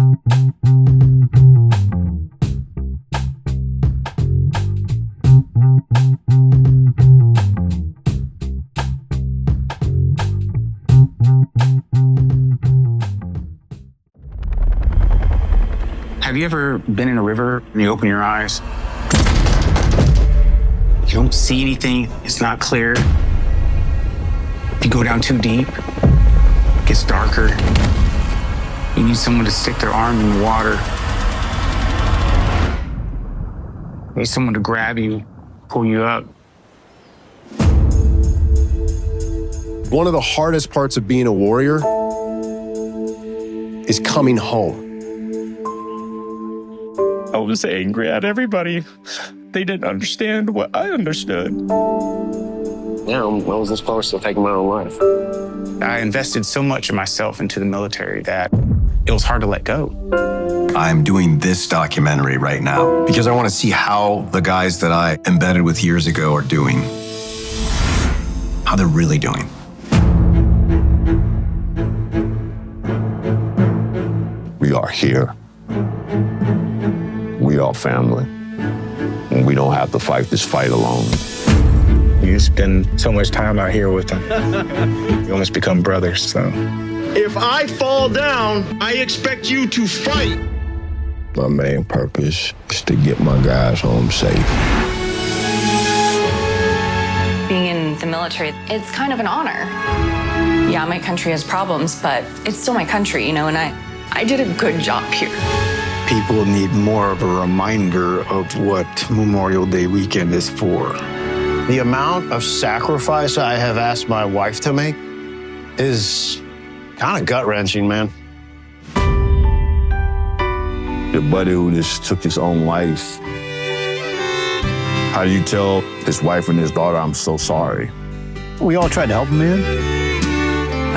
Have you ever been in a river and you open your eyes? You don't see anything, it's not clear. If you go down too deep, it gets darker. You need someone to stick their arm in the water. You need someone to grab you, pull you up. One of the hardest parts of being a warrior is coming home. I was angry at everybody. They didn't understand what I understood. Now, I wasn't supposed to take my own life. I invested so much of myself into the military that it was hard to let go. I'm doing this documentary right now because I want to see how the guys that I embedded with years ago are doing, how they're really doing. We are here. We are family. And we don't have to fight this fight alone. You spend so much time out here with them. You almost become brothers, so. If I fall down, I expect you to fight. My main purpose is to get my guys home safe. Being in the military, it's kind of an honor. Yeah, my country has problems, but it's still my country, you know, and I did a good job here. People need more of a reminder of what Memorial Day weekend is for. The amount of sacrifice I have asked my wife to make is kind of gut-wrenching, man. Your buddy who just took his own life. How do you tell his wife and his daughter, I'm so sorry? We all tried to help him, man.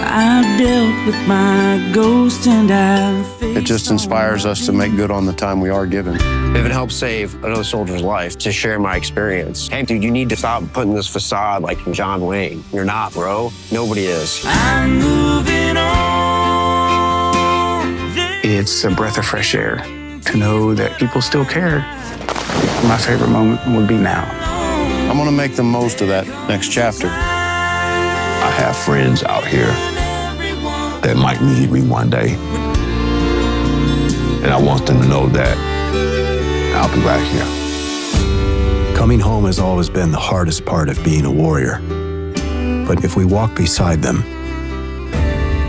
I've dealt with my ghost and I've It just inspires us to make good on the time we are given. If it helps save another soldier's life, to share my experience. Hey, dude, you need to stop putting this facade like John Wayne. You're not, bro. Nobody is. I'm moving on. It's a breath of fresh air to know that people still care. My favorite moment would be now. I'm gonna make the most of that next chapter. I have friends out here that might need me one day. And I want them to know that I'll be right here. Coming home has always been the hardest part of being a warrior. But if we walk beside them,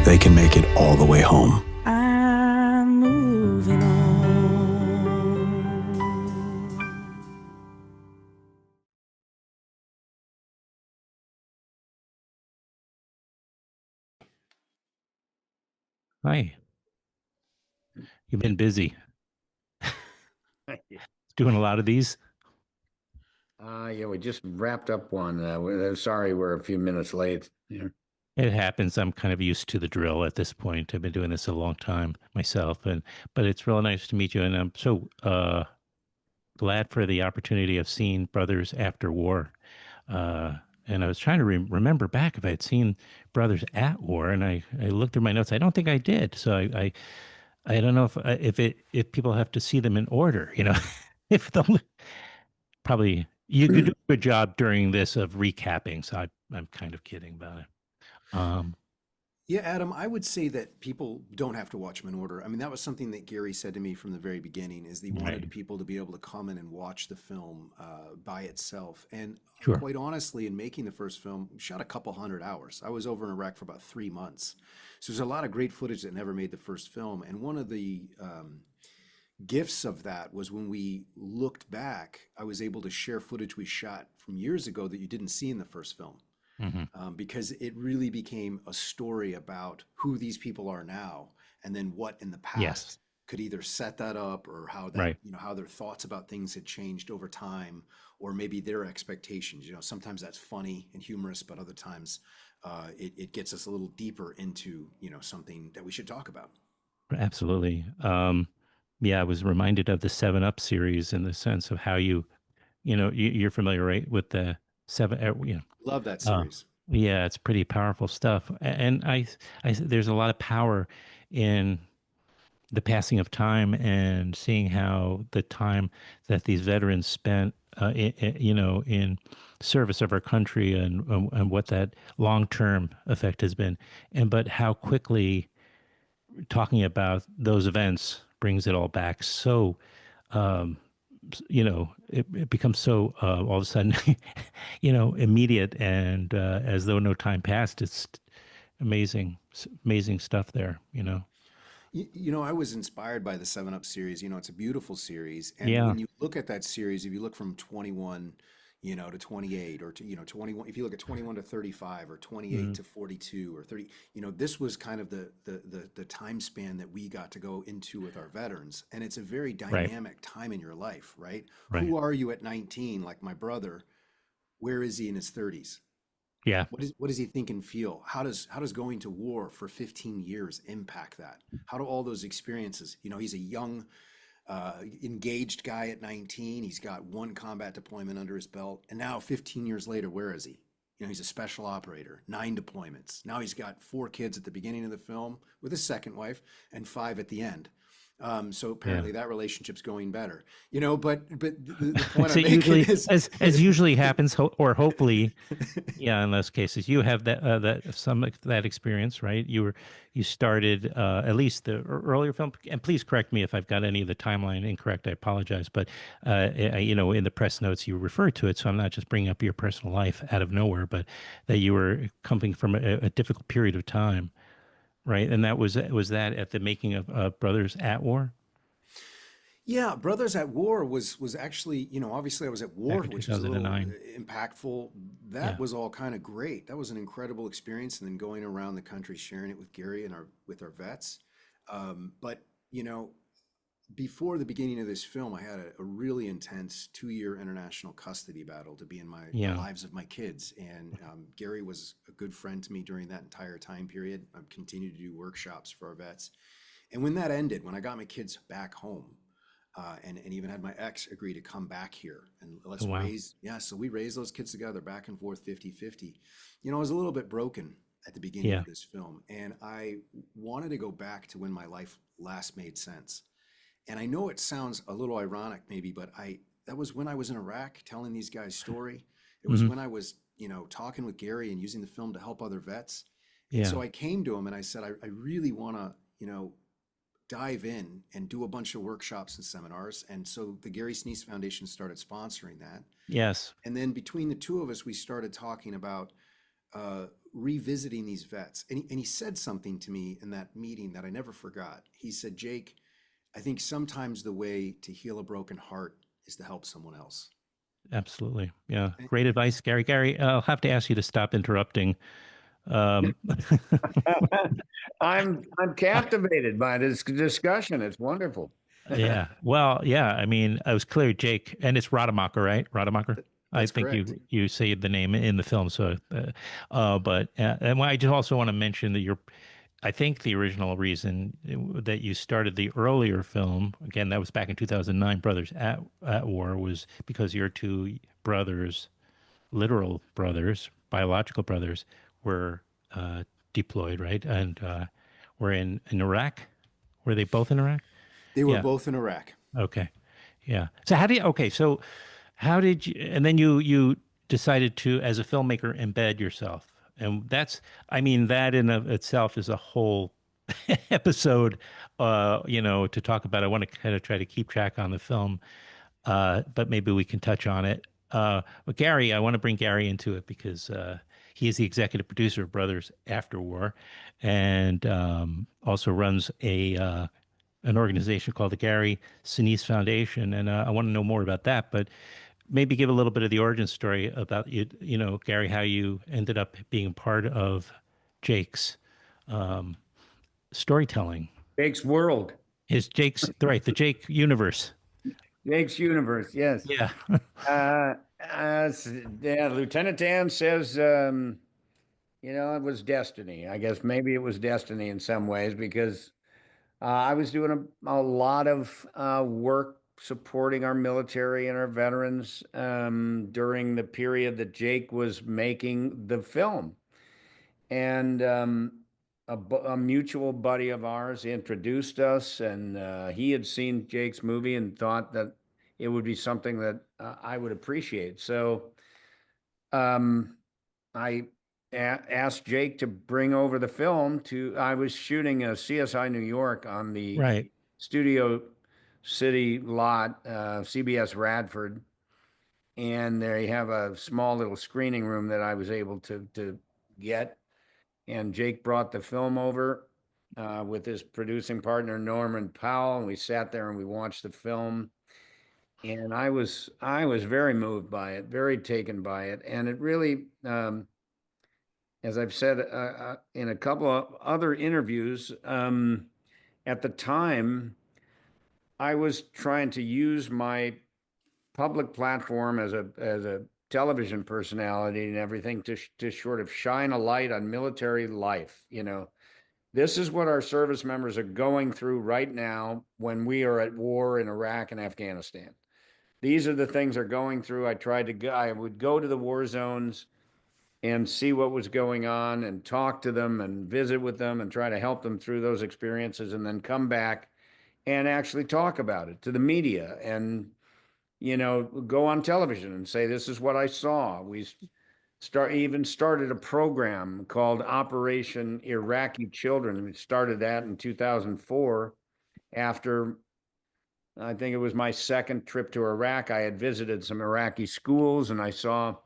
they can make it all the way home. I'm moving on. Hi. You've been busy. Doing a lot of these? Yeah, we just wrapped up one. We're sorry we're a few minutes late. Yeah. It happens. I'm kind of used to the drill at this point. I've been doing this a long time myself, but it's real nice to meet you. And I'm so glad for the opportunity of seeing Brothers After War. And I was trying to remember back if I had seen Brothers at War, and I looked through my notes. I don't think I did. So I don't know if people have to see them in order. You know, if they'll probably you could do a good job during this of recapping. So I'm kind of kidding about it. Yeah, Adam, I would say that people don't have to watch them in order. I mean, that was something that Gary said to me from the very beginning, is he wanted people to be able to come in and watch the film by itself. And quite honestly, in making the first film, we shot a couple 100 hours. I was over in Iraq for about 3 months. So there's a lot of great footage that never made the first film. And one of the gifts of that was when we looked back, I was able to share footage we shot from years ago that you didn't see in the first film. Because it really became a story about who these people are now, and then what in the past could either set that up, or how that how their thoughts about things had changed over time, or maybe their expectations. You know, sometimes that's funny and humorous, but other times it gets us a little deeper into something that we should talk about. Absolutely. Yeah, I was reminded of the 7 Up series in the sense of how you're familiar, right, with the Love that series. Yeah, it's pretty powerful stuff. And I there's a lot of power in the passing of time and seeing how the time that these veterans spent, in service of our country and what that long-term effect has been, but how quickly talking about those events brings it all back. So, it becomes so all of a sudden, immediate and as though no time passed. It's amazing stuff there. I was inspired by the Seven Up series. It's a beautiful series, and Yeah. when you look at that series, if you look from 21, to 28, or to 21, if you look at 21 to 35, or 28 to 42, or 30, this was kind of the time span that we got to go into with our veterans, and it's a very dynamic time in your life, right? Right. Who are you at 19? Like my brother, where is he in his 30s? Yeah. What does he think and feel? How does going to war for 15 years impact that? How do all those experiences? He's a young, engaged guy at 19. He's got one combat deployment under his belt, and now 15 years later, where is he? He's a special operator, 9 deployments. Now he's got 4 kids at the beginning of the film with his second wife, and 5 at the end. So apparently that relationship's going better, but the point So I'm making usually, is, as usually happens, or hopefully, in those cases, you have that experience, right? You started at least the earlier film, and please correct me if I've got any of the timeline incorrect. I apologize, but in the press notes you refer to it, so I'm not just bringing up your personal life out of nowhere, but that you were coming from a difficult period of time. Right, and was that at the making of Brothers at War? Yeah, Brothers at War was actually, obviously I was at war, Back in which was a little 2009. impactful. That was all kind of great. That was an incredible experience, and then going around the country sharing it with Gary and with our vets. But before the beginning of this film, I had a really intense 2-year international custody battle to be in the lives of my kids. And Gary was a good friend to me during that entire time period. I've continued to do workshops for our vets. And when that ended, when I got my kids back home, and even had my ex agree to come back here and let's so we raised those kids together, back and forth, 50-50. I was a little bit broken at the beginning of this film, and I wanted to go back to when my life last made sense. And I know it sounds a little ironic maybe, but that was when I was in Iraq telling these guys' story. It was when I was, talking with Gary and using the film to help other vets. And so I came to him and I said, I really want to, dive in and do a bunch of workshops and seminars. And so the Gary Sinise Foundation started sponsoring that. Yes. And then between the two of us, we started talking about revisiting these vets. And he said something to me in that meeting that I never forgot. He said, Jake, I think sometimes the way to heal a broken heart is to help someone else. Absolutely. Yeah. Great advice, Gary. Gary, I'll have to ask you to stop interrupting. I'm captivated by this discussion. It's wonderful. Yeah. Well, yeah. I mean, I was clear, Jake, and it's Rademacher, right? Rademacher. I think correct. you say the name in the film. So, and I just also want to mention that I think the original reason that you started the earlier film, again, that was back in 2009, Brothers at War, was because your 2 brothers, literal brothers, biological brothers, were deployed, right? And were in Iraq. Were they both in Iraq? They were both in Iraq. Okay. Yeah. So how did you, and then you decided to, as a filmmaker, embed yourself. And that in of itself is a whole episode, to talk about. I want to kind of try to keep track on the film, but maybe we can touch on it. But Gary, I want to bring Gary into it because he is the executive producer of Brothers After War, and also runs an organization called the Gary Sinise Foundation. And I want to know more about that, but maybe give a little bit of the origin story about Gary, how you ended up being part of Jake's storytelling. Jake's world. The Jake universe. Jake's universe, yes. Yeah. Lieutenant Dan says, it was destiny. I guess maybe it was destiny in some ways because I was doing a lot of work supporting our military and our veterans during the period that Jake was making the film. And a mutual buddy of ours introduced us, and he had seen Jake's movie and thought that it would be something that I would appreciate. So um, I asked Jake to bring over the film to. I was shooting a CSI New York on the Right. Studio City lot, CBS Radford, and they have a small little screening room that I was able to get. And Jake brought the film over with his producing partner Norman Powell, and we sat there and we watched the film. And I was very moved by it, very taken by it, and it really, as I've said in a couple of other interviews, at the time, I was trying to use my public platform as a television personality and everything to sort of shine a light on military life. This is what our service members are going through right now when we are at war in Iraq and Afghanistan. These are the things they're going through. I would go to the war zones and see what was going on and talk to them and visit with them and try to help them through those experiences, and then come back and actually talk about it to the media and go on television and say, this is what I saw. We started a program called Operation Iraqi Children. We started that in 2004 after, I think it was my second trip to Iraq. I had visited some Iraqi schools, and I saw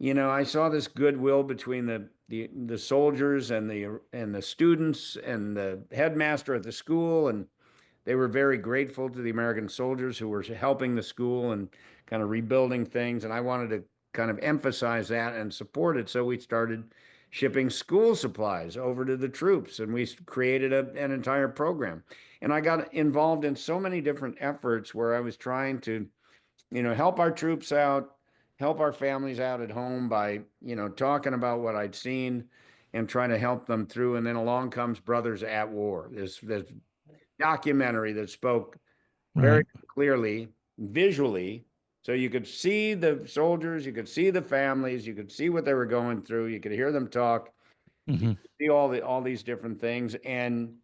this goodwill between the soldiers and the students and the headmaster at the school, and they were very grateful to the American soldiers who were helping the school and kind of rebuilding things. And I wanted to kind of emphasize that and support it. So we started shipping school supplies over to the troops, and we created an entire program. And I got involved in so many different efforts where I was trying to, help our troops out, help our families out at home by, talking about what I'd seen and trying to help them through. And then along comes Brothers at War, this documentary that spoke very clearly, visually, so you could see the soldiers, you could see the families, you could see what they were going through, you could hear them talk, you could see all these different things, and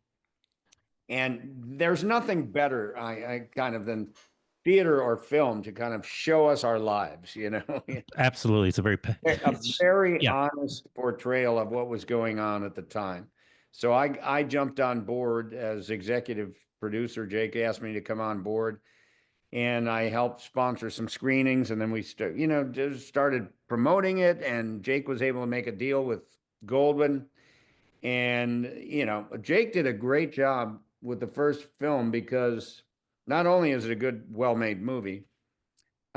there's nothing better, I kind of than theater or film to kind of show us our lives, Absolutely. It's a very honest portrayal of what was going on at the time. So I jumped on board as executive producer. Jake asked me to come on board, and I helped sponsor some screenings. And then we just started promoting it. And Jake was able to make a deal with Goldwyn. And Jake did a great job with the first film, because not only is it a good, well-made movie,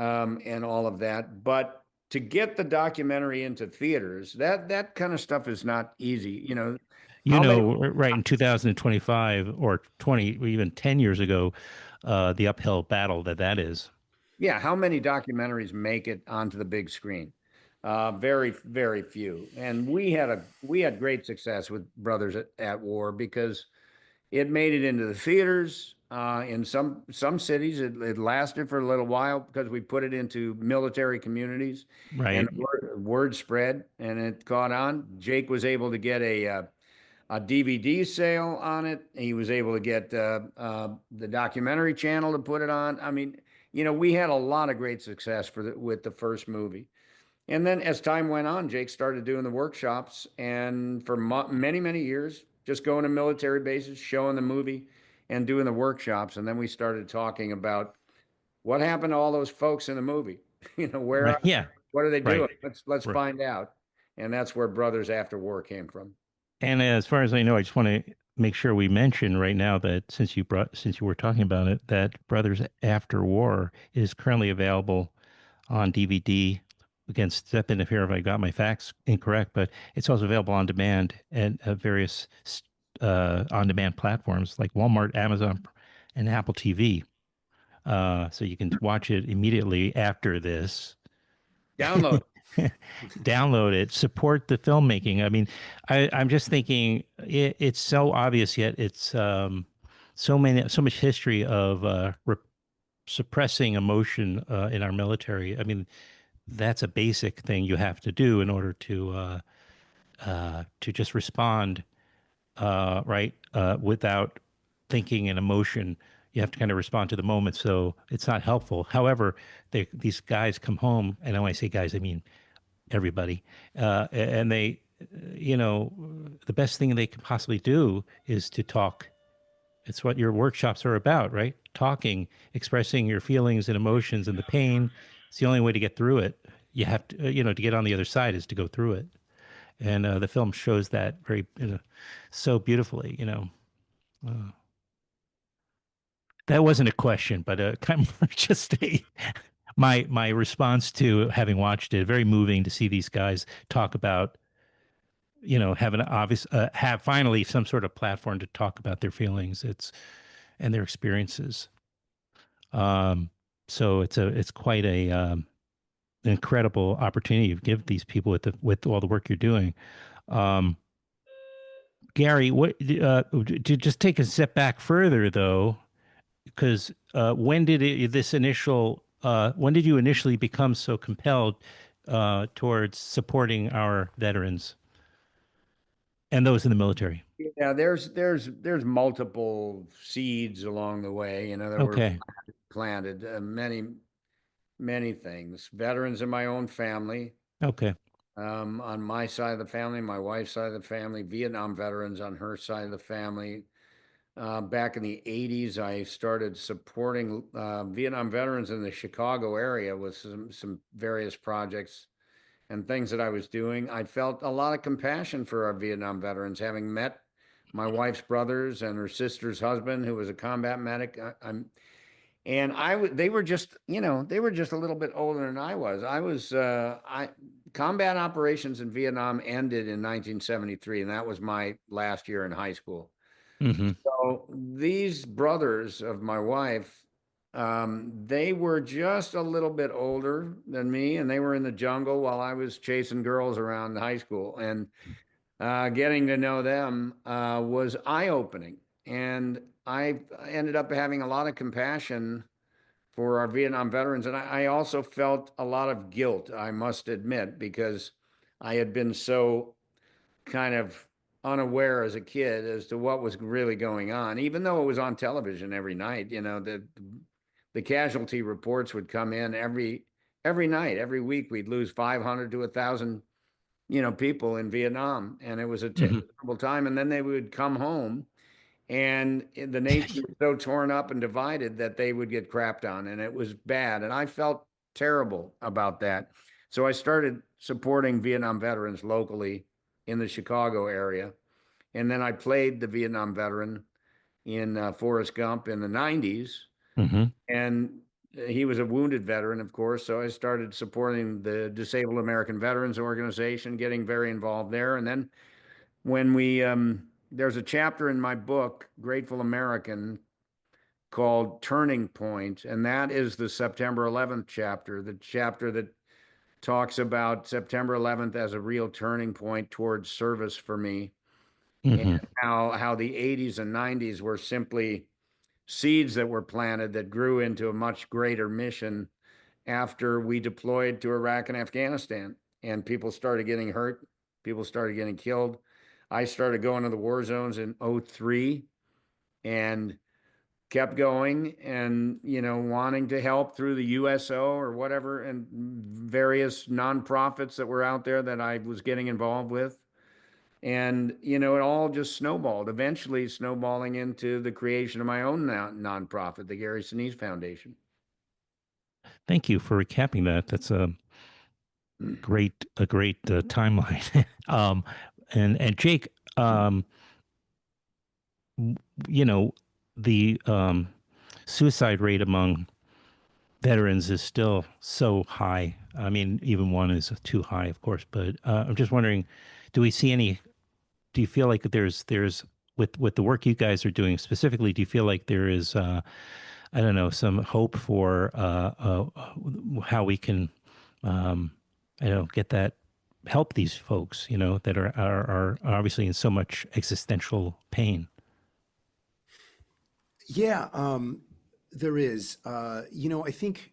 and all of that, but to get the documentary into theaters, that kind of stuff is not easy. Right in 2025 or 20, or even 10 years ago, the uphill battle that is. Yeah, how many documentaries make it onto the big screen? Very, very few. And we had great success with Brothers at War, because it made it into the theaters. In some cities, it lasted for a little while because we put it into military communities, right? And word spread, and it caught on. Jake was able to get a DVD sale on it. He was able to get the documentary channel to put it on. I mean, we had a lot of great success with the first movie. And then as time went on, Jake started doing the workshops, and for many, many years, just going to military bases, showing the movie and doing the workshops. And then we started talking about what happened to all those folks in the movie. Where, what are they doing? Let's find out. And that's where Brothers After War came from. And as far as I know, I just want to make sure we mention right now that since you were talking about it, that Brothers After War is currently available on DVD. Again, step in here if I got my facts incorrect, but it's also available on demand at various on-demand platforms like Walmart, Amazon, and Apple TV. So you can watch it immediately after this. Download. Download it. Support the filmmaking. I mean, I'm just thinking it's so obvious, yet it's so much history of suppressing emotion in our military. I mean, that's a basic thing you have to do in order to just respond right? Without thinking and emotion. You have to kind of respond to the moment, so it's not helpful. However, these guys come home, and when I say guys, I mean everybody, and they, the best thing they can possibly do is to talk. It's what your workshops are about, right? Talking, expressing your feelings and emotions and the pain. It's the only way to get through it. You have to, to get on the other side is to go through it. And the film shows that very, so beautifully, That wasn't a question, but kind of just my response to having watched it. Very moving to see these guys talk about, have an obvious, have finally some sort of platform to talk about their feelings. And their experiences. So it's quite an incredible opportunity you give these people with all the work you're doing. Gary, what to just take a step back further though, because when did when did you initially become so compelled towards supporting our veterans and those in the military? Yeah, there's multiple seeds along the way, that were Okay. planted. Many things. Veterans in my own family. Okay. On my side of the family, my wife's side of the family, Vietnam veterans on her side of the family. Back in the 80s, I started supporting Vietnam veterans in the Chicago area with some various projects and things that I was doing. I felt a lot of compassion for our Vietnam veterans, having met my wife's brothers and her sister's husband, who was a combat medic. They were just, they were just a little bit older than I was. Combat operations in Vietnam ended in 1973, and that was my last year in high school. Mm-hmm. So these brothers of my wife, they were just a little bit older than me, and they were in the jungle while I was chasing girls around high school. And getting to know them was eye-opening. And I ended up having a lot of compassion for our Vietnam veterans. And I also felt a lot of guilt, I must admit, because I had been so kind of unaware as a kid as to what was really going on, even though it was on television every night. The casualty reports would come in every night, every week. We'd lose 500 to 1,000 people in Vietnam, and it was a terrible time. And then they would come home, and the nation was so torn up and divided that they would get crapped on, and it was bad. And I felt terrible about that. So I started supporting Vietnam veterans locally in the Chicago area. And then I played the Vietnam veteran in Forrest Gump in the 90s. Mm-hmm. And he was a wounded veteran, of course. So I started supporting the Disabled American Veterans Organization, getting very involved there. And then when there's a chapter in my book, Grateful American, called Turning Point. And that is the September 11th chapter, the chapter that talks about September 11th as a real turning point towards service for me. Mm-hmm. And how the 80s and 90s were simply seeds that were planted that grew into a much greater mission after we deployed to Iraq and Afghanistan. And people started getting hurt. People started getting killed. I started going to the war zones in 2003 and kept going and, wanting to help through the USO or whatever and various nonprofits that were out there that I was getting involved with. And, it all just snowballed, eventually snowballing into the creation of my own nonprofit, the Gary Sinise Foundation. Thank you for recapping that. That's a great timeline. And Jake, the suicide rate among veterans is still so high. I mean, even one is too high, of course. But I'm just wondering, do you feel like there's with the work you guys are doing specifically, do you feel like there is I don't know, some hope for how we can get that, help these folks, that are obviously in so much existential pain? Yeah, there is. I think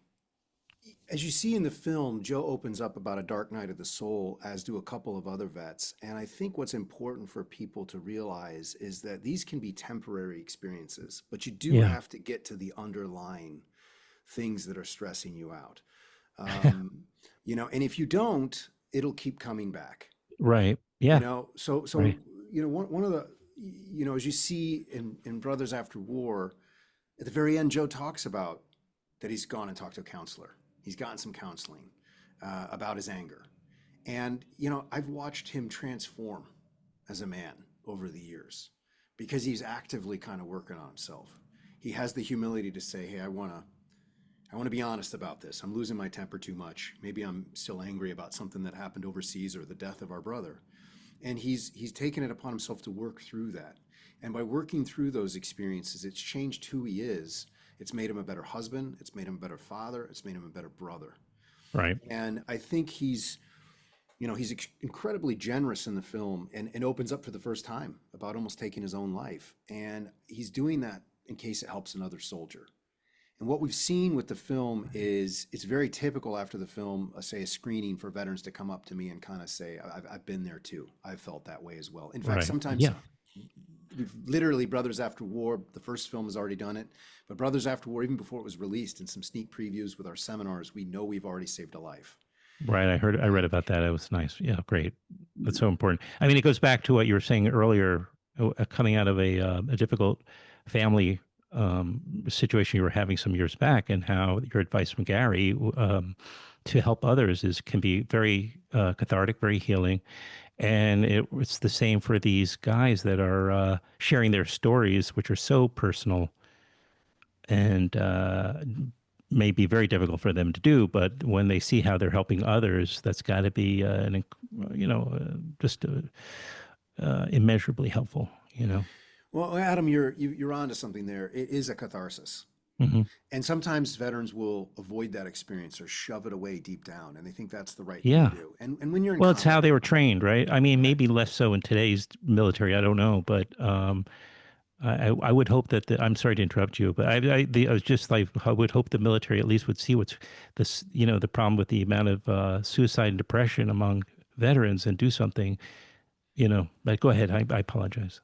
As you see in the film, Joe opens up about a dark night of the soul, as do a couple of other vets. And I think what's important for people to realize is that these can be temporary experiences, but you do have to get to the underlying things that are stressing you out. You know, and if you don't, it'll keep coming back. Right. Yeah. You know, so Right. you know, one of the, you know, as you see in Brothers After War, at the very end, Joe talks about that he's gone and talked to a counselor. He's gotten some counseling about his anger. And, you know, I've watched him transform as a man over the years because he's actively kind of working on himself. He has the humility to say, hey, I want to be honest about this. I'm losing my temper too much. Maybe I'm still angry about something that happened overseas or the death of our brother. And he's taken it upon himself to work through that. And by working through those experiences, it's changed who he is. It's made him a better husband. It's made him a better father. It's made him a better brother. Right. And I think he's incredibly generous in the film and opens up for the first time about almost taking his own life. And he's doing that in case it helps another soldier. And what we've seen with the film is it's very typical after the film, say a screening, for veterans to come up to me and kind of say, I've been there too. I've felt that way as well. In fact, sometimes we've literally, Brothers After War, the first film has already done it, but Brothers After War, even before it was released, in some sneak previews with our seminars, we know we've already saved a life. Right. I read about that. It was nice. Yeah. Great. That's so important. I mean, it goes back to what you were saying earlier, coming out of a difficult family situation you were having some years back, and how your advice from Gary to help others can be very cathartic, very healing. And it's the same for these guys that are sharing their stories, which are so personal and may be very difficult for them to do. But when they see how they're helping others, that's got to be just immeasurably helpful. You know. Well, Adam, you're onto something there. It is a catharsis. Mm-hmm. And sometimes veterans will avoid that experience or shove it away deep down, and they think that's the right thing to do. And when you're in it's how they were trained, right? I mean, maybe less so in today's military. I don't know, but I would hope that I'm sorry to interrupt you, but I was just like, I would hope the military at least would see what's this, the problem with the amount of suicide and depression among veterans and do something. But go ahead. I apologize.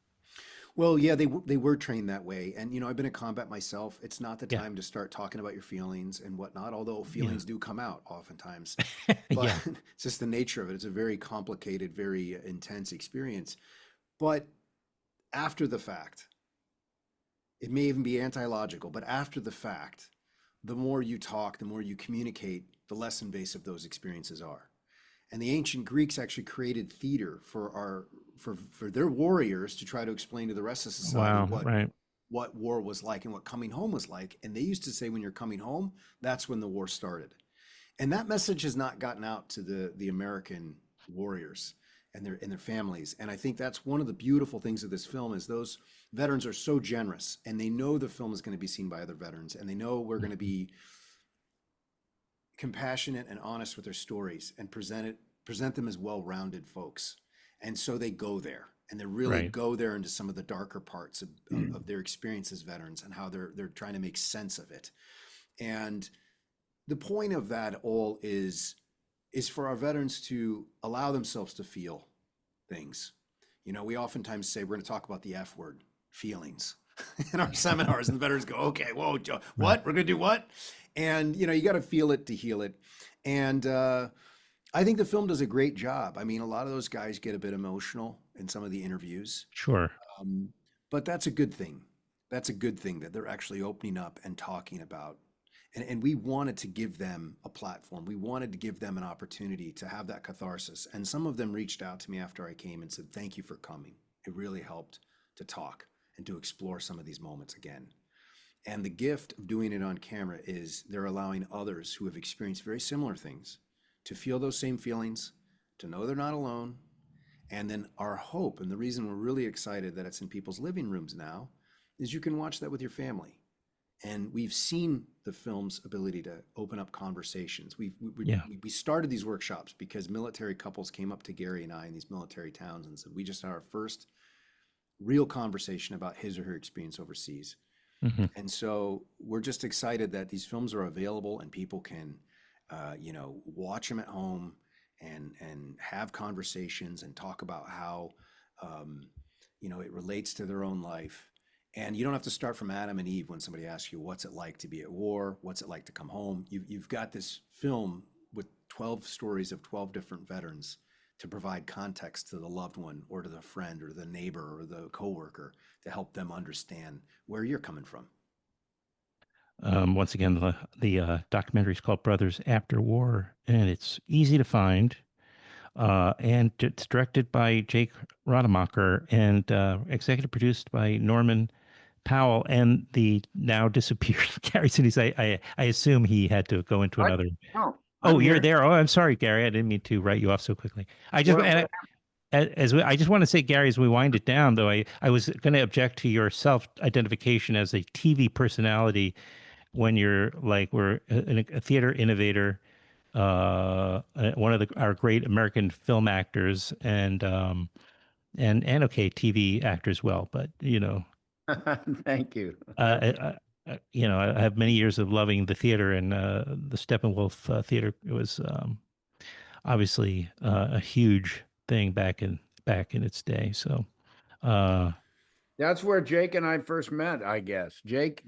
Well, yeah, they were trained that way. And, I've been in combat myself. It's not the time to start talking about your feelings and whatnot, although feelings do come out oftentimes. But it's just the nature of it. It's a very complicated, very intense experience. But after the fact, it may even be anti-logical, but after the fact, the more you talk, the more you communicate, the less invasive those experiences are. And the ancient Greeks actually created theater for their warriors to try to explain to the rest of society what war was like and what coming home was like. And they used to say, when you're coming home, that's when the war started. And that message has not gotten out to the American warriors and their families. And I think that's one of the beautiful things of this film is those veterans are so generous, and they know the film is going to be seen by other veterans, and they know we're going to be compassionate and honest with their stories and present them as well-rounded folks. And so they go there, and they really go there into some of the darker parts of their experience as veterans and how they're trying to make sense of it. And the point of that all is for our veterans to allow themselves to feel things. We oftentimes say we're going to talk about the F word, feelings, in our seminars, and the veterans go, okay, whoa, what? We're going to do what? And, you got to feel it to heal it. And I think the film does a great job. I mean, a lot of those guys get a bit emotional in some of the interviews. Sure. But that's a good thing. That's a good thing that they're actually opening up and talking about. And we wanted to give them a platform. We wanted to give them an opportunity to have that catharsis. And some of them reached out to me after I came and said, thank you for coming. It really helped to talk and to explore some of these moments again. And the gift of doing it on camera is they're allowing others who have experienced very similar things to feel those same feelings, to know they're not alone. And then our hope, and the reason we're really excited that it's in people's living rooms now, is you can watch that with your family. And we've seen the film's ability to open up conversations. We started these workshops because military couples came up to Gary and I in these military towns and said, we just had our first real conversation about his or her experience overseas. Mm-hmm. And so we're just excited that these films are available and people can watch them at home and have conversations and talk about how, it relates to their own life. And you don't have to start from Adam and Eve when somebody asks you, what's it like to be at war? What's it like to come home? You've got this film with 12 stories of 12 different veterans to provide context to the loved one or to the friend or the neighbor or the coworker to help them understand where you're coming from. Once again, the documentary is called Brothers After War, and it's easy to find. And it's directed by Jake Rademacher and executive produced by Norman Powell and the now disappeared Gary Sinise. I assume he had to go into another. I'm You're here. there. Oh, I'm sorry, Gary. I didn't mean to write you off so quickly. I just I just want to say, Gary, as we wind it down, though, I was going to object to your self-identification as a TV personality when you're like we're a theater innovator, one of our great American film actors, and okay, TV actor as well. But Thank you. I have many years of loving the theater and the Steppenwolf theater. It was obviously a huge thing back in its day. So that's where Jake and I first met, I guess. Jake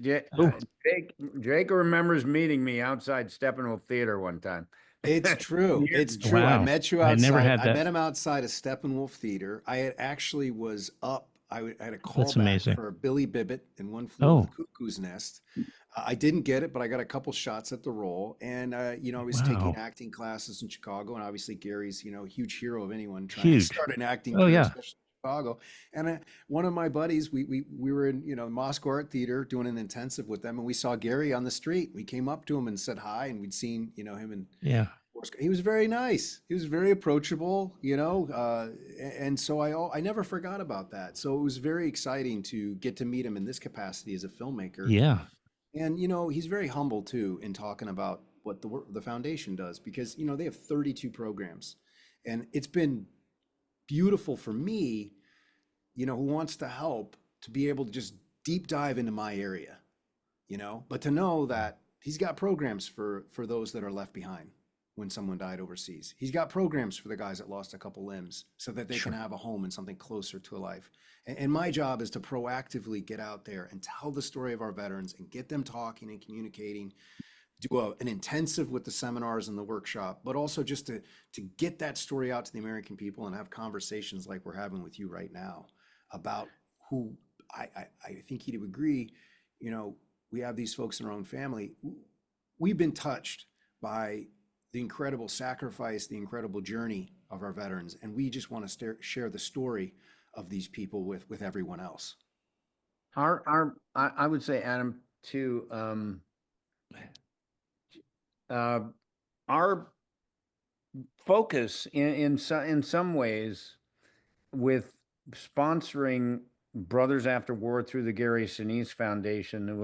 remembers meeting me outside Steppenwolf Theater one time. It's true. It's true. Wow. I met you outside. I never had that. I met him outside of Steppenwolf Theater. I had actually was up. I had a call That's back amazing. for Billy Bibbit in One Flew Over the Cuckoo's Nest. I didn't get it, but I got a couple shots at the role. And, I was taking acting classes in Chicago. And obviously Gary's, a huge hero of anyone trying to start an acting career, especially in Chicago. And one of my buddies, we were in, Moscow Art Theater doing an intensive with them. And we saw Gary on the street. We came up to him and said hi. And we'd seen, him and he was very nice. He was very approachable, and so I never forgot about that. So it was very exciting to get to meet him in this capacity as a filmmaker. Yeah. And, he's very humble too in talking about what the foundation does, because, they have 32 programs, and it's been beautiful for me, who wants to help, to be able to just deep dive into my area, but to know that he's got programs for those that are left behind when someone died overseas. He's got programs for the guys that lost a couple limbs so that they can have a home and something closer to a life. And my job is to proactively get out there and tell the story of our veterans and get them talking and communicating, do an intensive with the seminars and the workshop, but also just to get that story out to the American people and have conversations like we're having with you right now about who I think you'd agree, we have these folks in our own family. We've been touched by the incredible sacrifice, the incredible journey of our veterans. And we just want to share the story of these people with everyone else. I would say, Adam, too, our focus in some ways with sponsoring Brothers After War through the Gary Sinise Foundation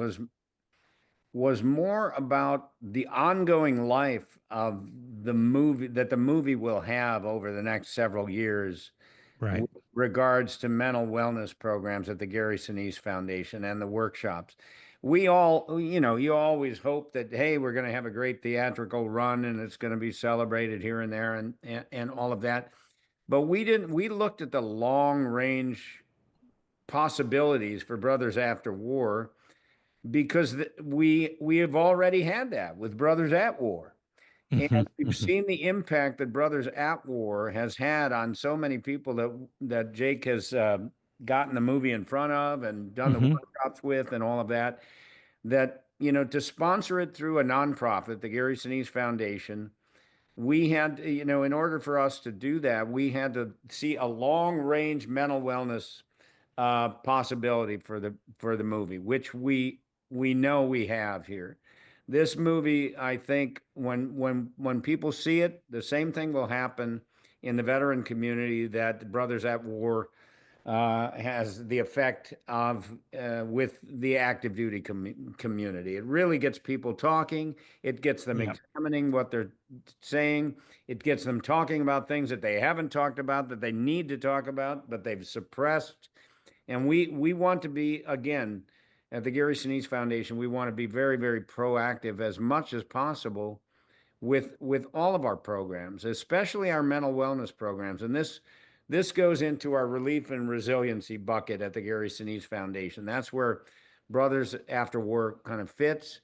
was more about the ongoing life of the movie that the movie will have over the next several years, right, with regards to mental wellness programs at the Gary Sinise Foundation and the workshops. We all, you always hope that, hey, we're going to have a great theatrical run and it's going to be celebrated here and there and all of that. But we looked at the long range possibilities for Brothers After War, because we have already had that with Brothers at War. And we've seen the impact that Brothers at War has had on so many people that Jake has gotten the movie in front of and done the workshops with and all of that, to sponsor it through a nonprofit, the Gary Sinise Foundation, we had, in order for us to do that, we had to see a long range mental wellness possibility for the movie, which we know we have here. This movie, I think, when people see it, the same thing will happen in the veteran community that Brothers at War has the effect of with the active duty community. It really gets people talking. It gets them examining what they're saying. It gets them talking about things that they haven't talked about, that they need to talk about, but they've suppressed. And we want to be, again, at the Gary Sinise Foundation, we want to be very, very proactive as much as possible with all of our programs, especially our mental wellness programs. And this goes into our relief and resiliency bucket at the Gary Sinise Foundation. That's where Brothers After War kind of fits.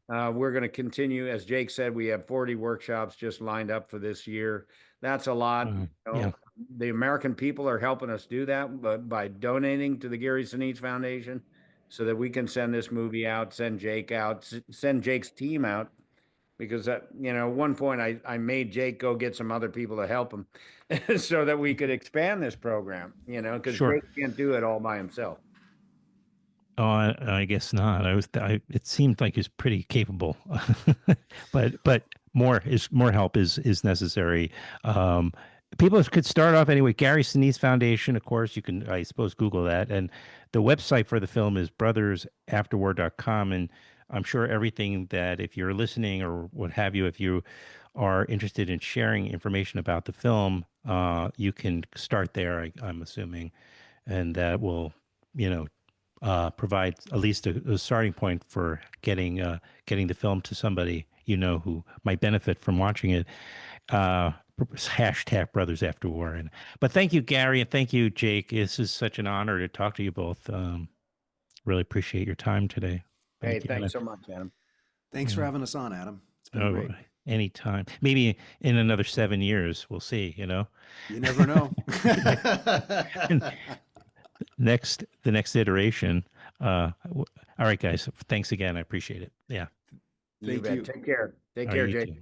We're going to continue, as Jake said, we have 40 workshops just lined up for this year. That's a lot. Yeah. The American people are helping us do that, but by donating to the Gary Sinise Foundation so that we can send this movie out, send Jake out, send Jake's team out. Because at one point I made Jake go get some other people to help him so that we could expand this program, because Sure. Jake can't do it all by himself. Oh, I guess not. It seemed like he's pretty capable, but more help is necessary. People could start off anyway. Gary Sinise Foundation, of course, you can, I suppose, Google that. And the website for the film is brothersafterwar.com. And I'm sure everything that, if you're listening or what have you, if you are interested in sharing information about the film, you can start there, I'm assuming. And that will, provide at least a starting point for getting the film to somebody who might benefit from watching it. Hashtag Brothers After War. But thank you, Gary, and thank you, Jake. This is such an honor to talk to you both. Really appreciate your time today. Thanks so much, Adam. Thanks for having us on, Adam. It's been great. Anytime. Maybe in another 7 years, we'll see. You never know. The next iteration. All right, guys. Thanks again. I appreciate it. Yeah. Thank you. Take care. Take care, Jake. Too.